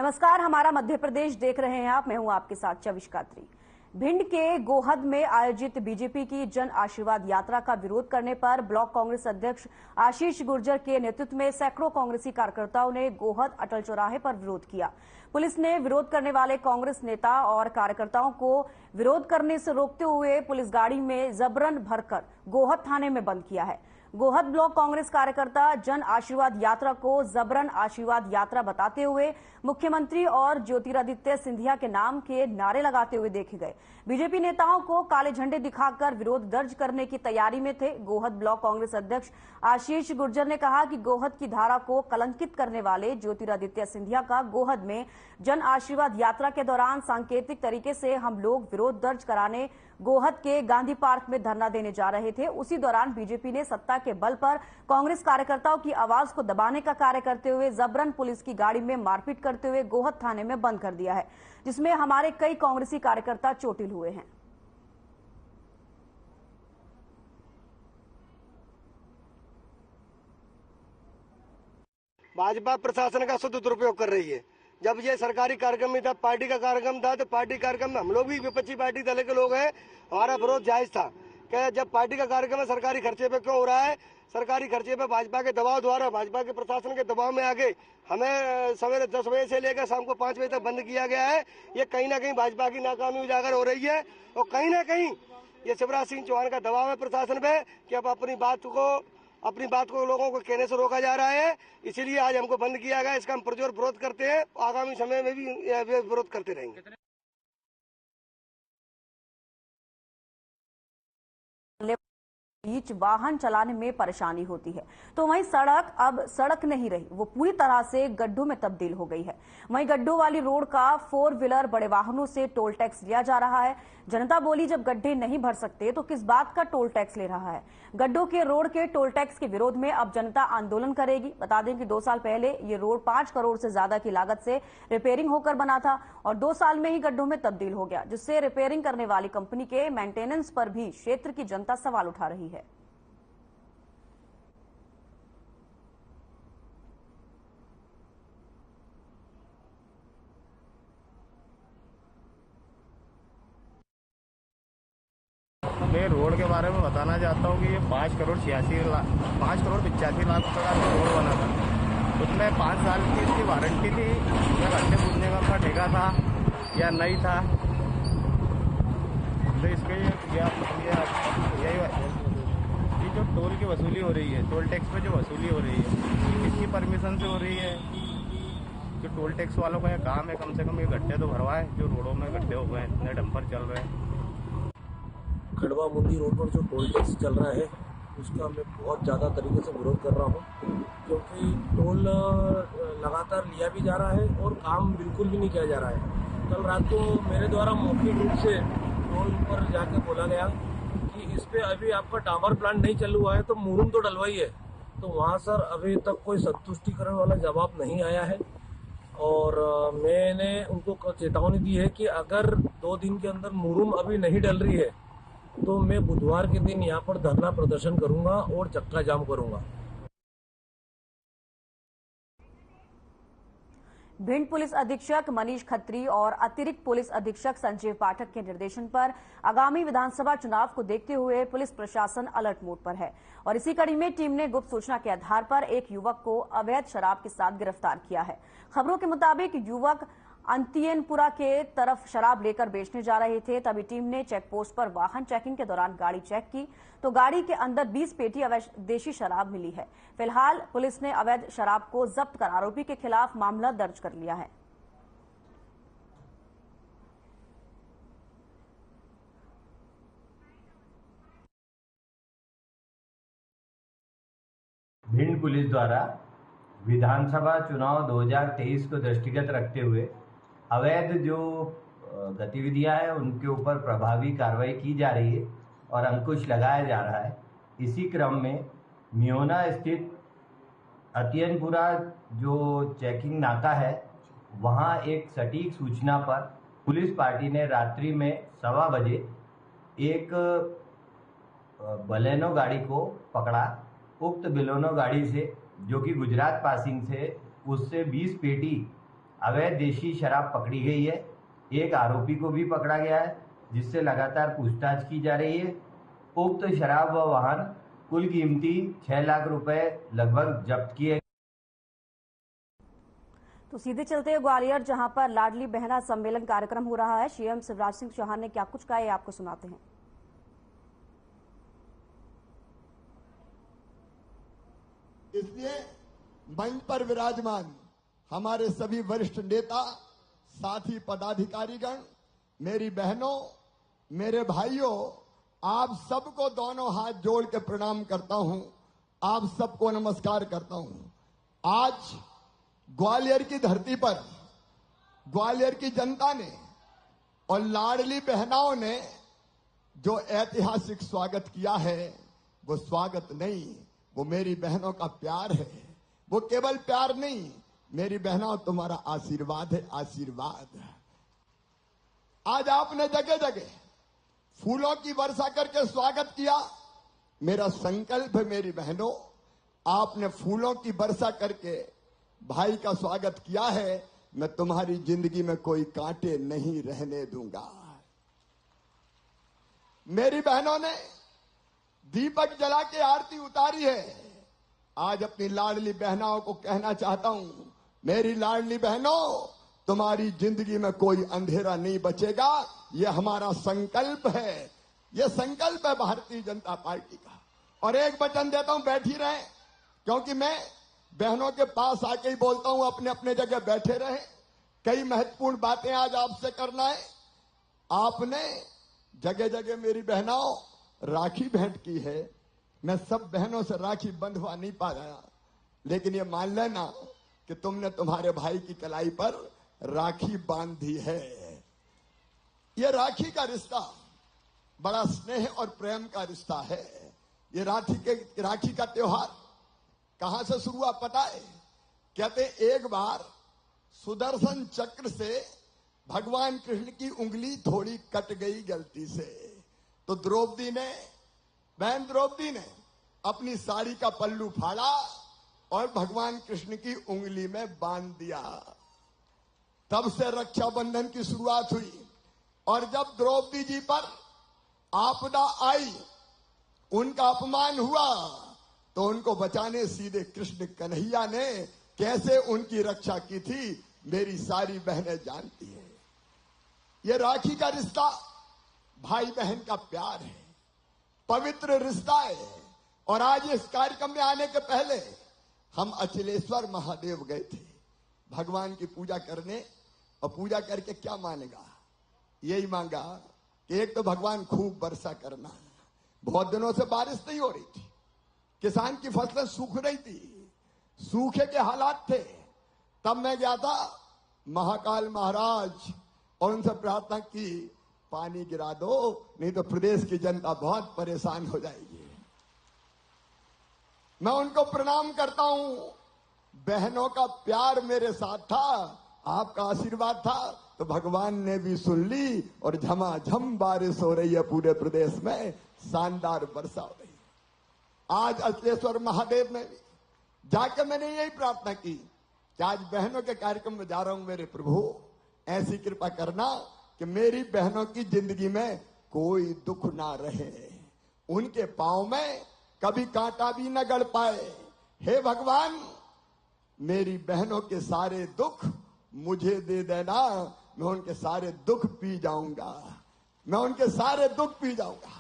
नमस्कार, हमारा मध्य प्रदेश देख रहे हैं आप। मैं हूं आपके साथ चविश कात्री। भिंड के गोहद में आयोजित बीजेपी की जन आशीर्वाद यात्रा का विरोध करने पर ब्लॉक कांग्रेस अध्यक्ष आशीष गुर्जर के नेतृत्व में सैकड़ों कांग्रेसी कार्यकर्ताओं ने गोहद अटल चौराहे पर विरोध किया। पुलिस ने विरोध करने वाले कांग्रेस नेता और कार्यकर्ताओं को विरोध करने से रोकते हुए पुलिस गाड़ी में जबरन भरकर गोहद थाने में बंद किया है। गोहद ब्लॉक कांग्रेस कार्यकर्ता जन आशीर्वाद यात्रा को जबरन आशीर्वाद यात्रा बताते हुए मुख्यमंत्री और ज्योतिरादित्य सिंधिया के नाम के नारे लगाते हुए देखे गए। बीजेपी नेताओं को काले झंडे दिखाकर विरोध दर्ज करने की तैयारी में थे। गोहद ब्लॉक कांग्रेस अध्यक्ष आशीष गुर्जर ने कहा कि गोहद की धारा को कलंकित करने वाले ज्योतिरादित्य सिंधिया का गोहद में जन आशीर्वाद यात्रा के दौरान सांकेतिक तरीके से हम लोग विरोध दर्ज कराने गोहद के गांधी पार्क में धरना देने जा रहे थे। उसी दौरान बीजेपी ने सत्ता के बल पर कांग्रेस कार्यकर्ताओं की आवाज को दबाने का कार्य करते हुए जबरन पुलिस की गाड़ी में मारपीट करते हुए गोहद थाने में बंद कर दिया है, जिसमें हमारे कई कांग्रेसी कार्यकर्ता चोटिल हुए हैं। भाजपा प्रशासन का शुद्ध दुरुपयोग कर रही है। जब ये सरकारी कार्यक्रम में था, पार्टी का कार्यक्रम था, तो पार्टी कार्यक्रम में हम लोग भी विपक्षी पार्टी दल के लोग हैं, हमारा विरोध जायज था कि जब पार्टी का कार्यक्रम है सरकारी खर्चे पे क्यों हो रहा है। सरकारी खर्चे पे भाजपा के दबाव द्वारा, भाजपा के प्रशासन के दबाव में आके हमें सवेरे 10 बजे से लेकर शाम को 5 बजे तक बंद किया गया है। ये कहीं ना कहीं भाजपा की नाकामी उजागर हो रही है और कहीं ना कहीं ये शिवराज सिंह चौहान का दबाव है प्रशासन पे कि अब अपनी बात को लोगों को कहने से रोका जा रहा है। इसीलिए आज हमको बंद किया गया। इसका हम पुरजोर विरोध करते हैं, आगामी समय में भी विरोध करते रहेंगे। बीच वाहन चलाने में परेशानी होती है, तो वहीं सड़क अब सड़क नहीं रही, वो पूरी तरह से गड्ढों में तब्दील हो गई है। वहीं गड्ढों वाली रोड का 4 व्हीलर बड़े वाहनों से टोल टैक्स लिया जा रहा है। जनता बोली जब गड्ढे नहीं भर सकते तो किस बात का टोल टैक्स ले रहा है। गड्ढों के रोड के टोल टैक्स के विरोध में अब जनता आंदोलन करेगी। बता दें कि 2 साल पहले ये रोड 5 करोड़ से ज्यादा की लागत से रिपेयरिंग होकर बना था और 2 साल में ही गड्ढों में तब्दील हो गया, जिससे रिपेयरिंग करने वाली कंपनी के मेंटेनेंस पर भी क्षेत्र की जनता सवाल उठा रही है। मैं रोड के बारे में बताना चाहता हूँ कि ये 5 करोड़ 85 लाख रुपए का रोड बना था। उसमें 5 साल की इसकी वारंटी थी। या गड्ढे पूछने का ठेका था या नहीं था, तो इसके ये जो टोल की वसूली हो रही है, टोल टैक्स पे जो वसूली हो रही है, किसकी परमिशन से हो रही है। जो टोल टैक्स वालों का यह काम है, कम से कम ये गड्ढे तो भरवाए। जो रोडों में गड्ढे हो गए, इतने डंपर चल रहे हैं। खड़वा मुंदी रोड पर जो टोल टैक्स चल रहा है उसका मैं बहुत ज़्यादा तरीके से विरोध कर रहा हूँ, क्योंकि टोल लगातार लिया भी जा रहा है और काम बिल्कुल भी नहीं किया जा रहा है। कल रात को मेरे द्वारा मौखिक रूप से टोल पर जाके बोला गया कि इस पे अभी आपका टावर प्लांट नहीं चालू हुआ है तो मुरुम तो डलवाई है, तो वहाँ सर अभी तक कोई संतुष्टिकरण वाला जवाब नहीं आया है। और मैंने उनको चेतावनी दी है कि अगर 2 दिन के अंदर मुरुम अभी नहीं डल रही है तो मैं बुधवार के दिन यहाँ पर धरना प्रदर्शन करूंगा और चक्का जाम करूंगा। भिंड पुलिस अधीक्षक मनीष खत्री और अतिरिक्त पुलिस अधीक्षक संजय पाठक के निर्देशन पर आगामी विधानसभा चुनाव को देखते हुए पुलिस प्रशासन अलर्ट मोड पर है और इसी कड़ी में टीम ने गुप्त सूचना के आधार पर एक युवक को अवैध शराब के साथ गिरफ्तार किया है। खबरों के मुताबिक युवक अंतियनपुरा के तरफ शराब लेकर बेचने जा रहे थे। तभी टीम ने चेक पोस्ट पर वाहन चेकिंग के दौरान गाड़ी चेक की तो गाड़ी के अंदर 20 पेटी अवैध देशी शराब मिली है। फिलहाल पुलिस ने अवैध शराब को जब्त कर आरोपी के खिलाफ मामला दर्ज कर लिया है। भिंड पुलिस द्वारा विधानसभा चुनाव 2023 को दृष्टिगत रखते हुए अवैध जो गतिविधियां हैं उनके ऊपर प्रभावी कार्रवाई की जा रही है और अंकुश लगाया जा रहा है। इसी क्रम में मियोना स्थित अतियनपुरा जो चेकिंग नाका है, वहां एक सटीक सूचना पर पुलिस पार्टी ने रात्रि में 1:15 बजे एक बलेनो गाड़ी को पकड़ा। उक्त बलेनो गाड़ी से, जो कि गुजरात पासिंग से, उससे 20 पेटी अवैध देशी शराब पकड़ी गई है। एक आरोपी को भी पकड़ा गया है, जिससे लगातार पूछताछ की जा रही है। उक्त शराब व वाहन कुल कीमती 6 लाख रुपए लगभग जब्त किए। तो सीधे चलते हैं ग्वालियर, जहां पर लाडली बहना सम्मेलन कार्यक्रम हो रहा है। सीएम शिवराज सिंह चौहान ने क्या कुछ कहा है, आपको सुनाते हैं। इसलिए मंच पर विराजमान हमारे सभी वरिष्ठ नेता, साथी पदाधिकारीगण, मेरी बहनों, मेरे भाइयों, आप सबको दोनों हाथ जोड़ के प्रणाम करता हूं। आप सबको नमस्कार करता हूं। आज ग्वालियर की धरती पर ग्वालियर की जनता ने और लाडली बहनाओं ने जो ऐतिहासिक स्वागत किया है, वो स्वागत नहीं, वो मेरी बहनों का प्यार है। वो केवल प्यार नहीं, मेरी बहनों तुम्हारा आशीर्वाद है, आशीर्वाद। आज आपने जगह जगह फूलों की वर्षा करके स्वागत किया। मेरा संकल्प है मेरी बहनों, आपने फूलों की वर्षा करके भाई का स्वागत किया है, मैं तुम्हारी जिंदगी में कोई कांटे नहीं रहने दूंगा। मेरी बहनों ने दीपक जला के आरती उतारी है। आज अपनी लाडली बहनों को कहना चाहता हूं, मेरी लाडली बहनों, तुम्हारी जिंदगी में कोई अंधेरा नहीं बचेगा। यह हमारा संकल्प है, यह संकल्प है भारतीय जनता पार्टी का। और एक वचन देता हूं, बैठी रहे, क्योंकि मैं बहनों के पास आके ही बोलता हूं, अपने अपने जगह बैठे रहे। कई महत्वपूर्ण बातें आज आपसे करना है। आपने जगह जगह मेरी बहनों राखी भेंट की है। मैं सब बहनों से राखी बंधवा नहीं पाया, लेकिन ये मान लेना कि तुमने तुम्हारे भाई की कलाई पर राखी बांधी है। ये राखी का रिश्ता बड़ा स्नेह और प्रेम का रिश्ता है। ये राखी का त्योहार कहां से शुरू हुआ पता है? कहते एक बार सुदर्शन चक्र से भगवान कृष्ण की उंगली थोड़ी कट गई गलती से, तो बहन द्रौपदी ने अपनी साड़ी का पल्लू फाड़ा और भगवान कृष्ण की उंगली में बांध दिया। तब से रक्षाबंधन की शुरुआत हुई। और जब द्रौपदी जी पर आपदा आई, उनका अपमान हुआ, तो उनको बचाने सीधे कृष्ण कन्हैया ने कैसे उनकी रक्षा की थी, मेरी सारी बहनें जानती है। ये राखी का रिश्ता भाई बहन का प्यार है, पवित्र रिश्ता है। और आज इस कार्यक्रम में आने के पहले हम अचलेश्वर महादेव गए थे भगवान की पूजा करने। और पूजा करके क्या मांगा? यही मांगा कि एक तो भगवान खूब वर्षा करना। बहुत दिनों से बारिश नहीं हो रही थी, किसान की फसलें सूख रही थी, सूखे के हालात थे। तब मैं गया था महाकाल महाराज और उनसे प्रार्थना की, पानी गिरा दो, नहीं तो प्रदेश की जनता बहुत परेशान हो जाएगी। मैं उनको प्रणाम करता हूं। बहनों का प्यार मेरे साथ था, आपका आशीर्वाद था, तो भगवान ने भी सुन ली और झमाझम बारिश हो रही है पूरे प्रदेश में, शानदार वर्षा हो रही है। आज अचलेश्वर महादेव में जाकर मैंने यही प्रार्थना की कि आज बहनों के कार्यक्रम में जा रहा हूं, मेरे प्रभु ऐसी कृपा करना कि मेरी बहनों की जिंदगी में कोई दुख ना रहे, उनके पांव में कभी कांटा भी न गड़ पाए। हे भगवान, मेरी बहनों के सारे दुख मुझे दे देना, मैं उनके सारे दुख पी जाऊंगा, मैं उनके सारे दुख पी जाऊंगा।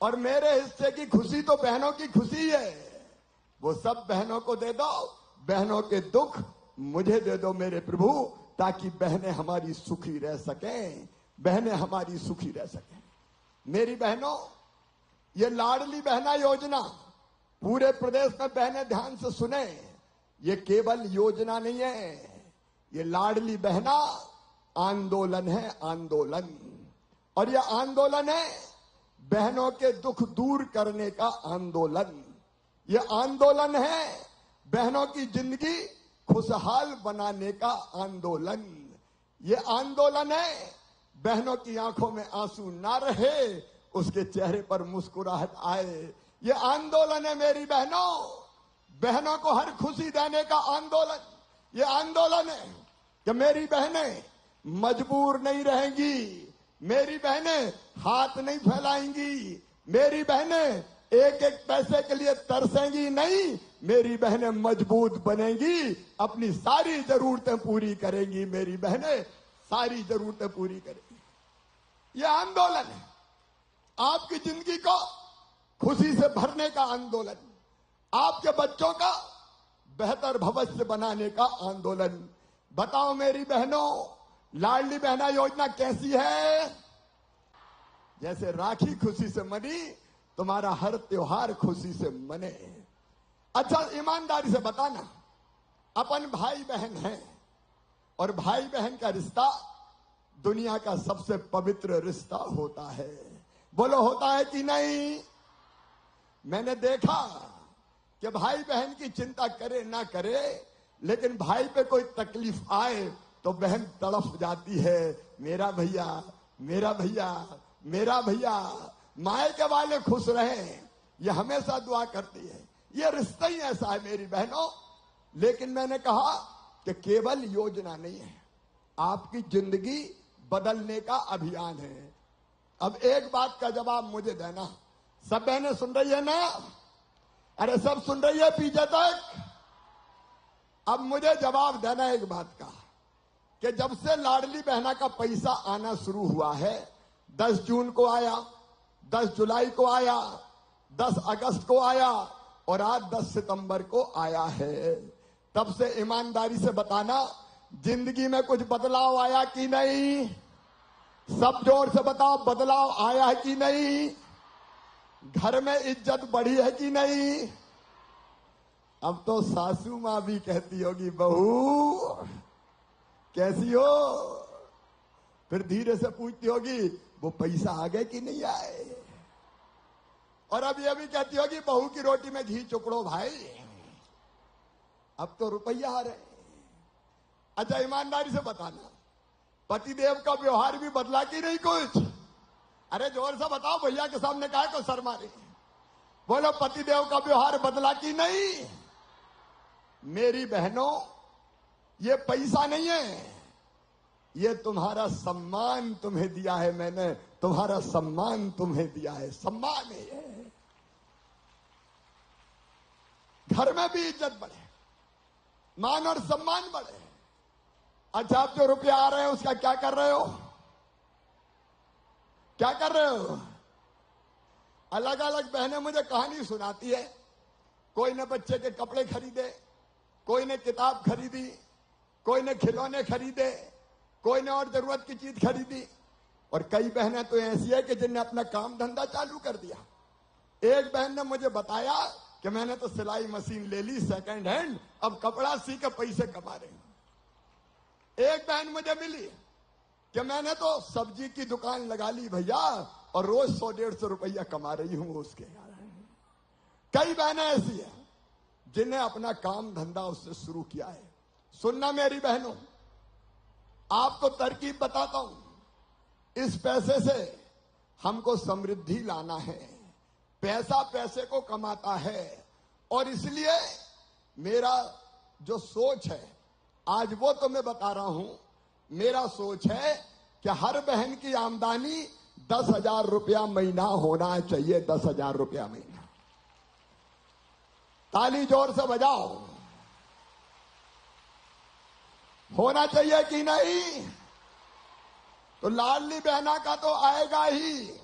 और मेरे हिस्से की खुशी तो बहनों की खुशी है, वो सब बहनों को दे दो। बहनों के दुख मुझे दे दो मेरे प्रभु, ताकि बहनें हमारी सुखी रह सकें, बहनें हमारी सुखी रह सकें। मेरी बहनों, ये लाडली बहना योजना पूरे प्रदेश में बहनें ध्यान से सुने, ये केवल योजना नहीं है, ये लाडली बहना आंदोलन है, आंदोलन। और ये आंदोलन है बहनों के दुख दूर करने का आंदोलन। ये आंदोलन है बहनों की जिंदगी खुशहाल बनाने का आंदोलन। ये आंदोलन है बहनों की आंखों में आंसू ना रहे, उसके चेहरे पर मुस्कुराहट आए। ये आंदोलन है मेरी बहनों, बहनों को हर खुशी देने का आंदोलन। ये आंदोलन है कि मेरी बहनें मजबूर नहीं रहेंगी, मेरी बहनें हाथ नहीं फैलाएंगी, मेरी बहनें एक एक पैसे के लिए तरसेंगी नहीं, मेरी बहनें मजबूत बनेंगी, अपनी सारी जरूरतें पूरी करेंगी, मेरी बहनें सारी जरूरतें पूरी करेंगी। यह आंदोलन है आपकी जिंदगी को खुशी से भरने का आंदोलन, आपके बच्चों का बेहतर भविष्य बनाने का आंदोलन। बताओ मेरी बहनों, लाडली बहना योजना कैसी है? जैसे राखी खुशी से मनी, तुम्हारा हर त्योहार खुशी से मने। अच्छा ईमानदारी से बताना, अपन भाई बहन हैं और भाई बहन का रिश्ता दुनिया का सबसे पवित्र रिश्ता होता है। बोलो होता है कि नहीं? मैंने देखा कि भाई बहन की चिंता करे ना करे, लेकिन भाई पे कोई तकलीफ आए तो बहन तड़फ जाती है, मेरा भैया मेरा भैया मेरा भैया। मायके वाले खुश रहे, ये हमेशा दुआ करती है। ये रिश्ता ही ऐसा है मेरी बहनों। लेकिन मैंने कहा कि केवल योजना नहीं है, आपकी जिंदगी बदलने का अभियान है। अब एक बात का जवाब मुझे देना, सब बहनें सुन रही है ना? अरे सब सुन रही है पीछे तक? अब मुझे जवाब देना एक बात का कि जब से लाडली बहना का पैसा आना शुरू हुआ है, 10 जून को आया, 10 जुलाई को आया, 10 अगस्त को आया और आज 10 सितंबर को आया है, तब से ईमानदारी से बताना जिंदगी में कुछ बदलाव आया कि नहीं? सब जोर से बताओ, बदलाव आया है कि नहीं? घर में इज्जत बढ़ी है कि नहीं? अब तो सासू माँ भी कहती होगी, बहू कैसी हो? फिर धीरे से पूछती होगी, वो पैसा आ गए कि नहीं आए? और अब ये भी कहती होगी, बहू की रोटी में घी चुकड़ो भाई, अब तो रुपया आ रहे। अच्छा ईमानदारी से बताना, पतिदेव का व्यवहार भी बदला कि नहीं कुछ? अरे जोर से बताओ, भैया के सामने काहे को सर मारे? बोलो पतिदेव का व्यवहार बदला कि नहीं? मेरी बहनों, ये पैसा नहीं है, ये तुम्हारा सम्मान तुम्हें दिया है मैंने, तुम्हारा सम्मान तुम्हें दिया है, सम्मान है ये। घर में भी इज्जत बढ़े, मान और सम्मान बढ़े। अच्छा आप जो रुपया आ रहे हैं उसका क्या कर रहे हो? क्या कर रहे हो? अलग अलग बहनें मुझे कहानी सुनाती है, कोई ने बच्चे के कपड़े खरीदे, कोई ने किताब खरीदी, कोई ने खिलौने खरीदे, कोई ने और जरूरत की चीज खरीदी। और कई बहनें तो ऐसी है कि जिनने अपना काम धंधा चालू कर दिया। एक बहन ने मुझे बताया कि मैंने तो सिलाई मशीन ले ली सेकंड हैंड, अब कपड़ा सी के पैसे कमा रही हूं। एक बहन मुझे मिली कि मैंने तो सब्जी की दुकान लगा ली भैया, और रोज 100-150 रुपया कमा रही हूं उसके। कई बहनें ऐसी है जिन्हें अपना काम धंधा उससे शुरू किया है। सुनना मेरी बहनों, आपको तरकीब बताता हूं, इस पैसे से हमको समृद्धि लाना है। पैसा पैसे को कमाता है, और इसलिए मेरा जो सोच है आज वो तो मैं बता रहा हूं। मेरा सोच है कि हर बहन की आमदनी 10,000 रुपया महीना होना चाहिए, 10,000 रुपया महीना। ताली जोर से बजाओ, होना चाहिए कि नहीं? तो लाडली बहना का तो आएगा ही,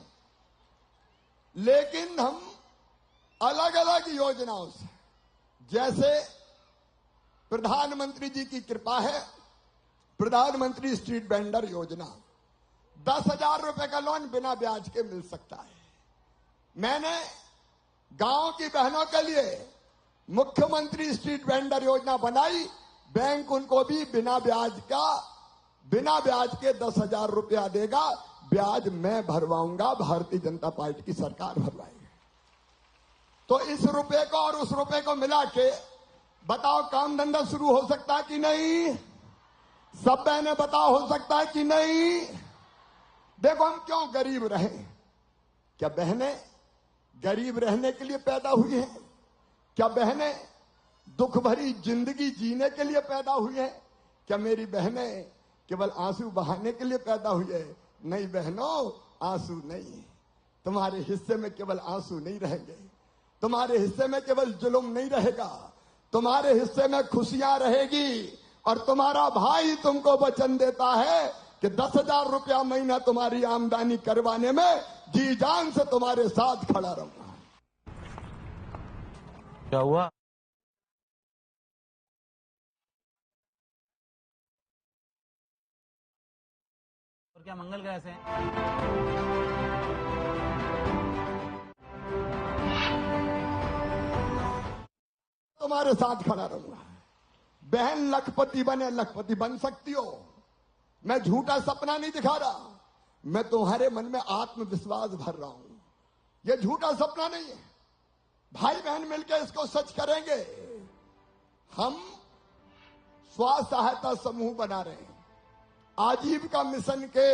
लेकिन हम अलग अलग योजनाओं से, जैसे प्रधानमंत्री जी की कृपा है, प्रधानमंत्री स्ट्रीट वेंडर योजना, 10,000 रुपए का लोन बिना ब्याज के मिल सकता है। मैंने गांव की बहनों के लिए मुख्यमंत्री स्ट्रीट वेंडर योजना बनाई, बैंक उनको भी बिना ब्याज के 10,000 रुपया देगा, ब्याज मैं भरवाऊंगा, भारतीय जनता पार्टी की सरकार भरवाएगी। तो इस रुपए को और उस रुपए को मिला के बताओ काम धंधा शुरू हो सकता है कि नहीं? सब बहनें बताओ, हो सकता है कि नहीं? देखो हम क्यों गरीब रहे? क्या बहनें गरीब रहने के लिए पैदा हुई हैं? क्या बहनें दुख भरी जिंदगी जीने के लिए पैदा हुई है? क्या मेरी बहनें केवल आंसू बहाने के लिए पैदा हुई है? नहीं बहनों, आंसू नहीं। तुम्हारे हिस्से में केवल आंसू नहीं रहेंगे, तुम्हारे हिस्से में केवल जुल्म नहीं रहेगा, तुम्हारे हिस्से में खुशियां रहेगी। और तुम्हारा भाई तुमको वचन देता है कि 10,000 रुपया महीना तुम्हारी आमदनी करवाने में जी जान से तुम्हारे साथ खड़ा रहूंगा। क्या हुआ? और क्या मंगल ग्रह से तुम्हारे साथ खड़ा रहूंगा। बहन लखपति बने, लखपति बन सकती हो। मैं झूठा सपना नहीं दिखा रहा, मैं तुम्हारे मन में आत्मविश्वास भर रहा हूं। यह झूठा सपना नहीं है। भाई बहन मिलकर इसको सच करेंगे। हम स्व सहायता समूह बना रहे हैं आजीविका मिशन के।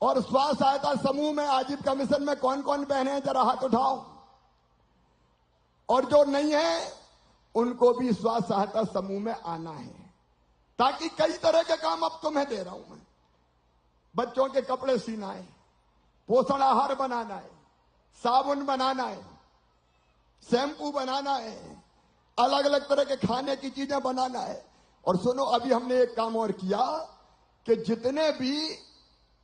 और स्व सहायता समूह में, आजीविका मिशन में कौन कौन बहनें हैं, जरा हाथ उठाओ। और जो नहीं है उनको भी स्व सहायता समूह में आना है, ताकि कई तरह के काम अब तुम्हें दे रहा हूं मैं। बच्चों के कपड़े सीना है, पोषण आहार बनाना है, साबुन बनाना है, शैम्पू बनाना है, अलग अलग तरह के खाने की चीजें बनाना है। और सुनो, अभी हमने एक काम और किया कि जितने भी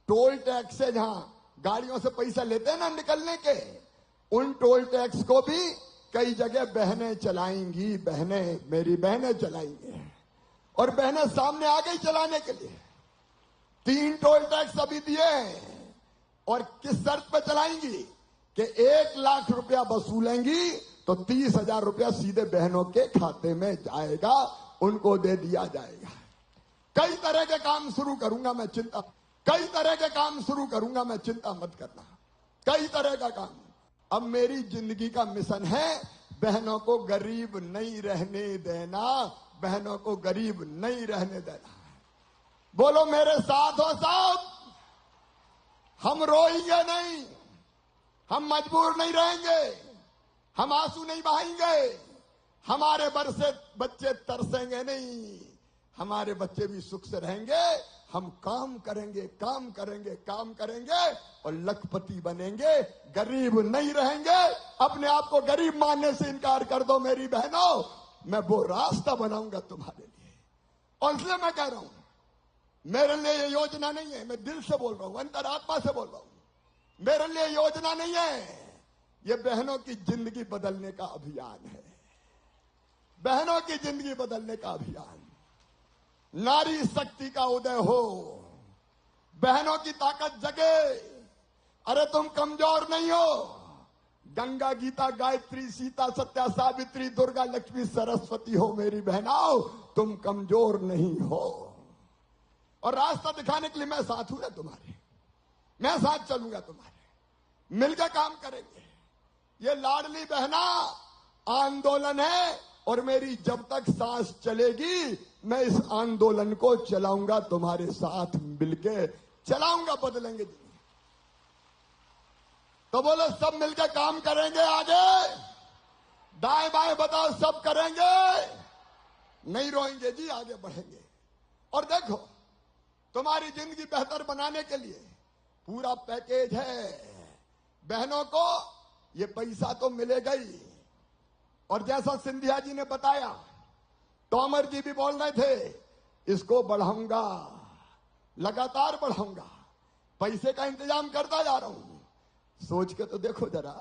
टोल टैक्स से जहां गाड़ियों से पैसा लेते हैं ना निकलने के, उन टोल टैक्स को भी कई जगह बहनें चलाएंगी। बहनें, मेरी बहनें चलाएंगी। और बहनें सामने आ गई चलाने के लिए। 3 टोल टैक्स अभी दिए हैं। और किस शर्त पर चलाएंगी कि 1 लाख रुपया वसूलेंगी तो 30,000 रुपया सीधे बहनों के खाते में जाएगा, उनको दे दिया जाएगा। कई तरह के काम शुरू करूंगा मैं, कई तरह के काम शुरू करूंगा मैं, चिंता मत करना। कई तरह का काम। अब मेरी जिंदगी का मिशन है बहनों को गरीब नहीं रहने देना, बहनों को गरीब नहीं रहने देना। बोलो मेरे साथ हो सब। हम रोएंगे नहीं, हम मजबूर नहीं रहेंगे, हम आंसू नहीं बहाएंगे, हमारे बरसे बच्चे तरसेंगे नहीं, हमारे बच्चे भी सुख से रहेंगे। हम काम करेंगे, काम करेंगे, काम करेंगे और लखपति बनेंगे, गरीब नहीं रहेंगे। अपने आप को गरीब मानने से इनकार कर दो मेरी बहनों, मैं वो रास्ता बनाऊंगा तुम्हारे लिए। और इसलिए मैं कह रहा हूं, मेरे लिए ये योजना नहीं है, मैं दिल से बोल रहा हूं, अंतरात्मा से बोल रहा हूं। मेरे लिए योजना नहीं है, ये बहनों की जिंदगी बदलने का अभियान है। बहनों की जिंदगी बदलने का अभियान। नारी शक्ति का उदय हो, बहनों की ताकत जगे। अरे तुम कमजोर नहीं हो। गंगा, गीता, गायत्री, सीता, सत्या, सावित्री, दुर्गा, लक्ष्मी, सरस्वती हो मेरी बहनों, तुम कमजोर नहीं हो। और रास्ता दिखाने के लिए मैं साथ हूं ना तुम्हारे, मैं साथ चलूंगा तुम्हारे, मिलकर काम करेंगे। ये लाडली बहना आंदोलन है और मेरी जब तक सांस चलेगी मैं इस आंदोलन को चलाऊंगा, तुम्हारे साथ मिलके चलाऊंगा, बदलेंगे जिंदगी। तो बोलो सब मिलकर काम करेंगे आगे, दाएं बाएं बताओ, सब करेंगे, नहीं रोएंगे जी, आगे बढ़ेंगे। और देखो तुम्हारी जिंदगी बेहतर बनाने के लिए पूरा पैकेज है। बहनों को ये पैसा तो मिलेगा ही, और जैसा सिंधिया जी ने बताया, तोमर जी भी बोल रहे थे, इसको बढ़ाऊंगा, लगातार बढ़ाऊंगा, पैसे का इंतजाम करता जा रहा हूं। सोच के तो देखो जरा,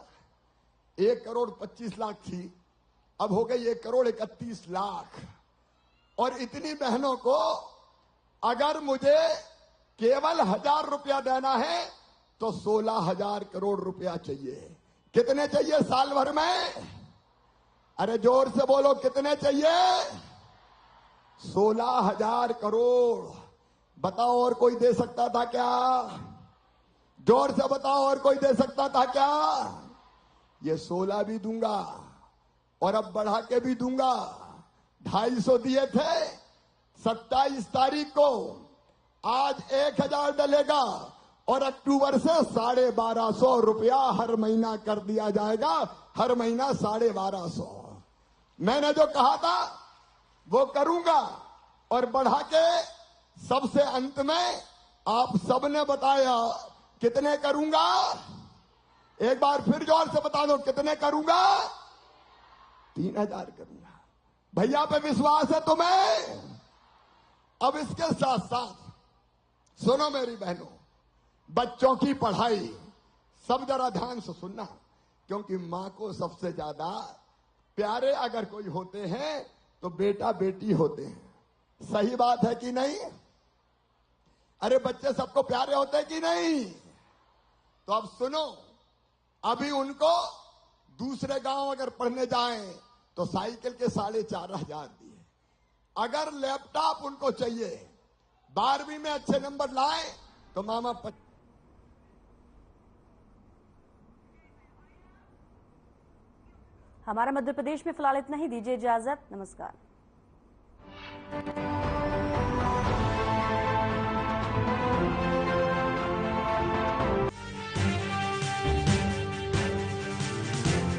1,25,00,000 थी, अब हो गई 1,31,00,000। और इतनी बहनों को अगर मुझे केवल 1,000 रुपया देना है तो 16,000 करोड़ रुपया चाहिए। कितने चाहिए साल भर में? अरे जोर से बोलो, कितने चाहिए? 16,000 करोड़। बताओ और कोई दे सकता था क्या? जोर से बताओ, और कोई दे सकता था क्या? ये 16 भी दूंगा और अब बढ़ा के भी दूंगा। 250 दिए थे 27 तारीख को, आज 1,000 डलेगा और अक्टूबर से 1,250 रुपया हर महीना कर दिया जाएगा। हर महीना 1,250। मैंने जो कहा था वो करूंगा और बढ़ा के सबसे अंत में आप सबने बताया कितने करूंगा। एक बार फिर जोर से बता दो कितने करूंगा। 3000 करूंगा। भैया पे विश्वास है तुम्हें। अब इसके साथ साथ सुनो मेरी बहनों, बच्चों की पढ़ाई सब जरा ध्यान से सुनना, क्योंकि मां को सबसे ज्यादा प्यारे अगर कोई होते हैं तो बेटा बेटी होते हैं। सही बात है कि नहीं? अरे बच्चे सबको प्यारे होते हैं कि नहीं? तो अब सुनो, अभी उनको दूसरे गांव अगर पढ़ने जाएं तो साइकिल के 4,500 दिए। अगर लैपटॉप उनको चाहिए, 12वीं में अच्छे नंबर लाए तो मामा हमारा मध्य प्रदेश में फिलहाल इतना ही। दीजिए इजाजत। नमस्कार।